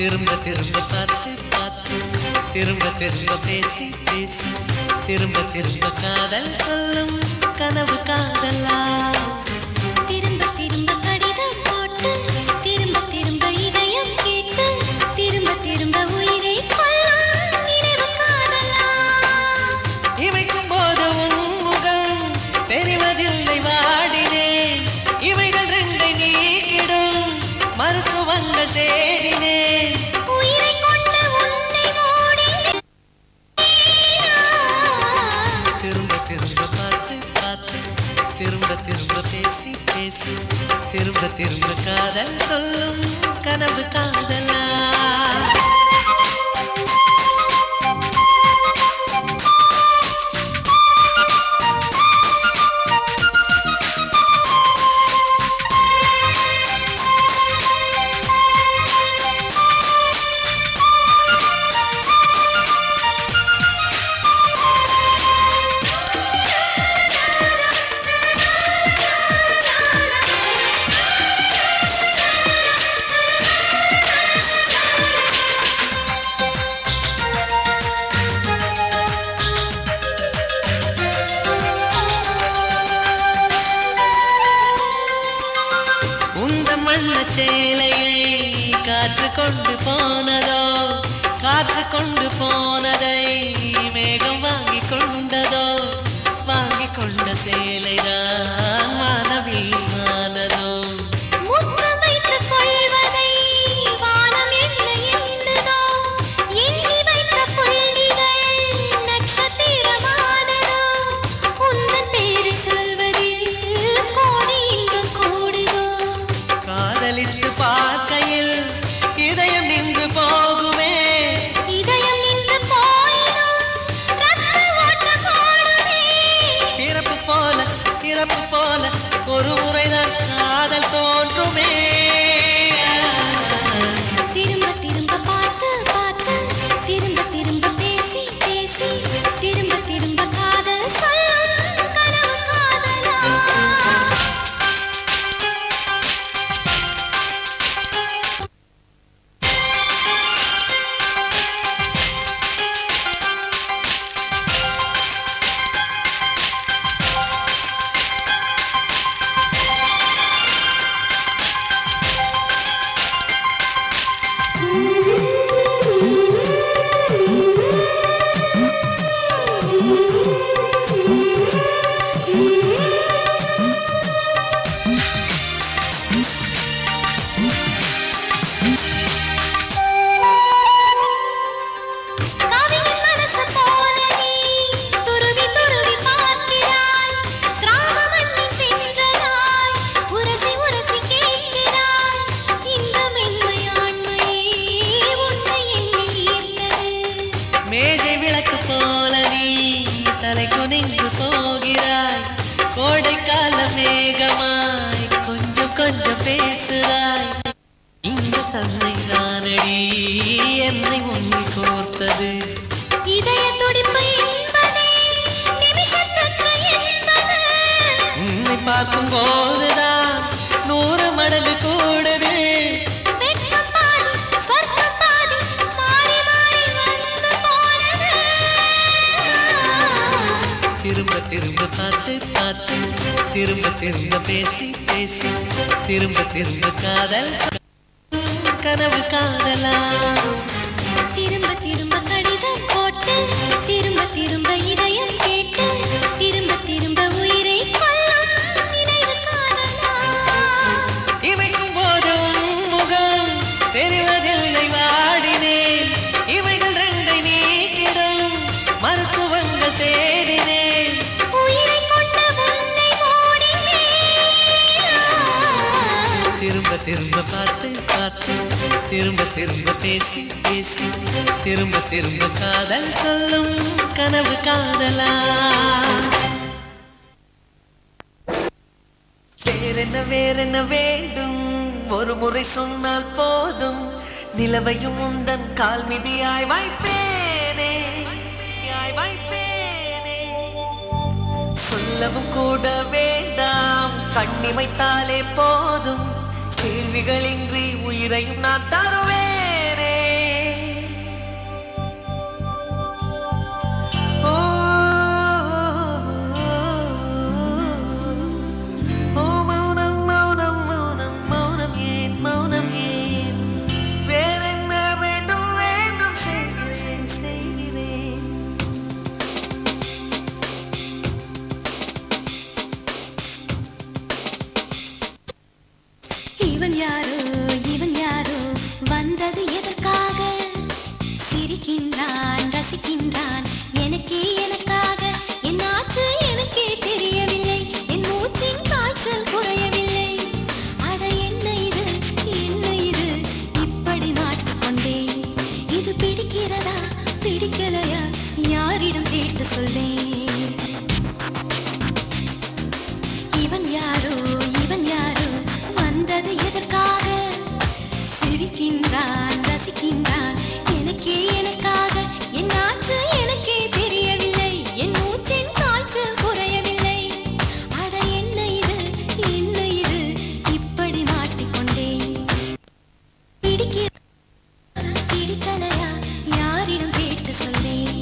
திரும்ப திரும்ப பார்த்து பார்த்து திரும்ப திரும்ப பேசி பேசி திரும்ப திரும்ப காதல் சொல்லும் கனவு காதலா திரும்ப திரும்ப கடிதம் போட்டு திரும்ப திரும்ப இதயம் கேட்டு திரும்ப திரும்ப உயிரை கொல்லும் நினைவு காதலா இமைக்கும் போது உன் முகம் தெரிவதில்லை வாடினேன் இவைகள் ரெண்டை நீக்கிடும் மருத்துவங்கள் தேடினேன் உயிரை கொண்டு உன்னை ஓடினேன் திரும்ப திரும்ப பார்த்து பார்த்து திரும்ப திரும்ப பேசி பேசி திரும்ப திரும்ப காதல் சொல்லும் கனவு காதலா சேலையை காற்று கொண்டு போனதோ காற்று கொண்டு போனதை மேகம் வாங்கி கொண்டதோ வாங்கி கொண்ட சேலைதான் மானவீமானதோ முத்தம் வைத்துக் கொள்வதை வானம் என்ன எண்ணுதோ எண்ணி வைத்த புள்ளிகள் நட்சத்திரமானதோ உந்தன் பேரை சொல்வதில் கோடி இன்பம் கூடுதோ காதலித்து பார்க்கையில் இதயம் நின்று போகுமே இதயம் நின்று போயினும் ரத்த ஓட்டம் ஓடுமே பிறப்பு போல ஒரு முறைதான் காதல் தோன்றுமே திரும்ப திரும்ப பார்த்து பார்த்து திரும்ப திரும்ப பேசி பேசி திரும்ப திரும்ப காதல் சொல்லும் கனவு காதலா கவியின் மனசு போல நீ துருவி துருவி பார்க்கிறாய் கிராம மண்ணை சென்றதாய் உரசி உரசி கேட்கிறாய் இந்த மென்மையாண்மையே உன்னை எண்ணி ஈர்த்தது மேஜை விளக்கு போல நீ தலை குனிந்து போகிறாய் கோடைக்கால மேகமாய் கொஞ்சம் கொஞ்சம் பேசுறாய் இந்த தன்னை நானடி என்னை ஒன்றி கோர்த்தது இதய துடிப்பு என்பதே நிமிஷத்துக்கு என்பது உன்னை பார்க்கும் போதுதான் 100 மடங்கு கூடுது வெட்கம் பாதி ஸ்வர்க்கம் பாதி மாறி மாறி வந்து போனது திரும்ப திரும்ப பார்த்து பார்த்து திரும்ப திரும்ப பேசி பேசி திரும்ப திரும்ப காதல் கனவு காதலா திரும்ப திரும்ப கடிதம் போட்டு திரும்ப திரும்ப இதயம் கேட்டு திரும்ப திரும்ப உயிரை கொல்லும் நினைவு காதலா இமைக்கும் போது உன் முகம் தெரிவதில்லை வாடினேன் இவைகள் ரெண்டை நீக்கிடும் மருத்துவங்கள் தேடினேன் உயிரை கொண்ட உன்னை ஓடினேன் திரும்ப திரும்ப பார்த்து பார்த்து திரும்ப திரும்ப பேசி பேசி திரும்ப திரும்ப காதல் சொல்லும் கனவு காதலா வேறென்ன வேண்டும் ஒரு முறை சொன்னால் போதும் நிலவையும் உந்தன் கால் மிதியாய் வைப்பேனே சொல்லவும் கூட வேண்டாம் கண்ணிமைத்தாலே போதும் கேள்விகளின்றி உயிரையும் நான் தருவேனே யாரோ இவன் யாரோ வந்தது எதற்காக சிரிக்கின்றான் ரசிக்கின்றான் எனக்கே எனக்காக என்னாச்சு எனக்கே தெரியவில்லை என் மூச்சின் காய்ச்சல் குறையவில்லை அட என்ன இது இப்படி மாட்டிக்கொண்டேன் இது பிடிக்கிறதா பிடிக்கலையா யாரிடம் கேட்டு சொல்லேன் இவன் யாரோ வந்தது எதற்காக சிரிக்கின்றான் ரசிக்கின்றான் எனக்கே எனக்காக என்னாச்சு எனக்கே தெரியவில்லை என் மூச்சின் காய்ச்சல் குறையவில்லை அட என்ன இது இப்படி மாட்டிக்கொண்டேன் பிடிக்கலையா யாரிடம் கேட்டு சொல்லேன்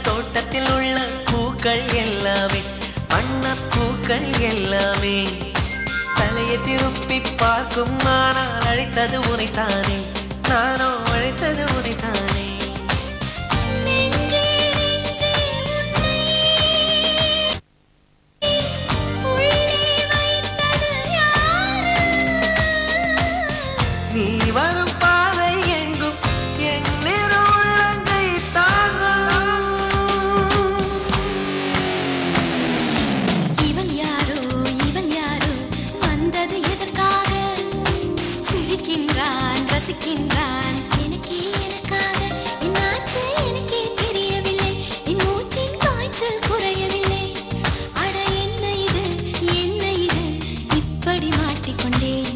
தோட்டத்தில் உள்ள பூக்கள் எல்லாமே வண்ணப்பூக்கள் எல்லாமே தலையை திருப்பி பார்க்கும் ஆனால் அழைத்தது உனைத்தானே நானோ அழைத்தது உனைத்தானே நீ வரும் பாதை எங்கும் என் உள்ளங்கை தாங்கும் இவன் யாரோ வந்தது எதற்காக சிரிக்கின்றான் ரசிக்கின்றான் எனக்கே எனக்காக என்னாச்சு எனக்கே தெரியவில்லை என் மூச்சின் காய்ச்சல் குறையவில்லை அட என்ன இது இப்படி மாட்டிக்கொண்டேன்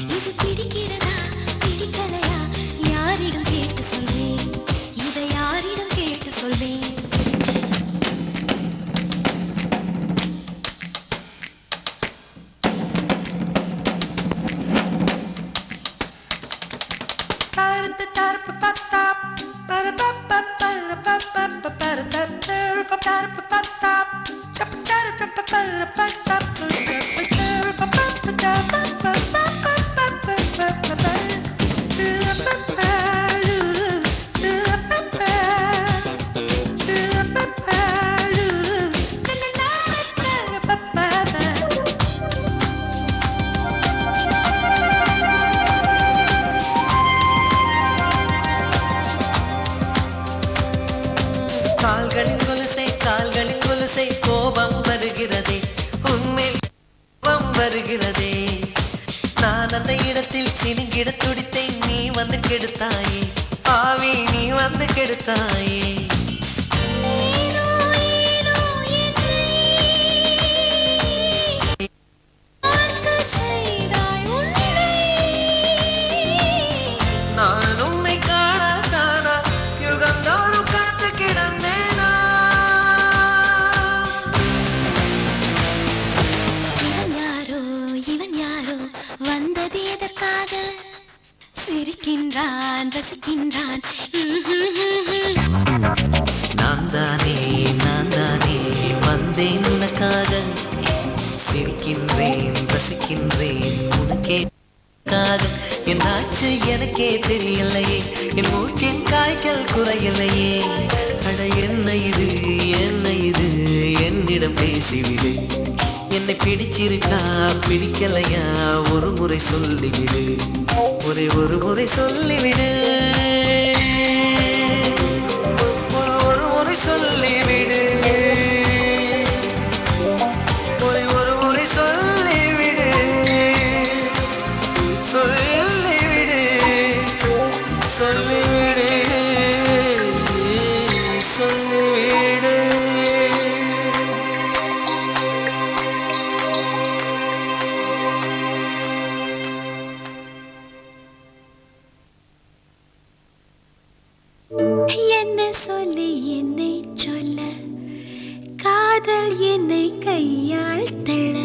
இது பிடிக்கிறதா பிடிக்கலையா யாரிடம் கேட்டு சொல்வேன் இதை யாரிடம் கேட்டு சொல்வேன் கால்களின் கொலுசை கோபம் வருகிறதே உன்மேல் கோபம் வருகிறதே நான் அந்த இடத்தில் சினுங்கிட துடித்தேன் நீ வந்து கெடுத்தாயே ஆவி நீ வந்து கெடுத்தாயே நான் உன்னை காணத்தானா யுகந்தோறும் காத்து கிடந்தேனா இவன் யாரோ வந்தது எதற்காக சிரிக்கின்றான் ரசிக்கின்றான் நான் தானே வந்தேன் உனக்காக சிரிக்கின்றேன் ரசிக்கின்றேன் உனக்கே என்னாச்சு எனக்கே தெரியலையே என் மூச்சின் காய்ச்சல் குறையலையே அட என்ன இது என்னிடம் பேசிவிடு என்னை பிடிச்சிருக்கா பிடிக்கலையா ஒரு முறை சொல்லிவிடு ஒரு முறை சொல்லிவிடு ஒரு முறை சொல்லிவிடு ஒரு முறை சொல்லிவிடு சொல்லிவிடு சொல்லிவிடு சொல்லிவிடு என்ன சொல்லி என்னை சொல்ல காதல் என்னை கையால் தள்ள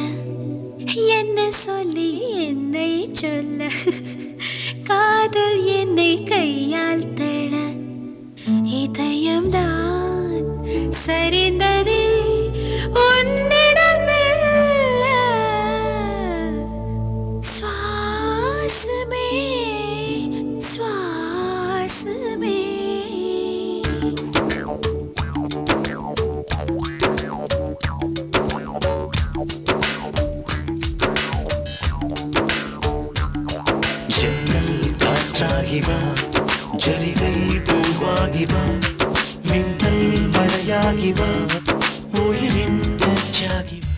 என்ன சொல்லி என்னை சொல்ல காதல் என்னை கையால் தள்ள இதயம்தான் சரிந்ததே பூவாகி வா மின்னல் மழையாகி வா உயிரின் மூச்சாகி வா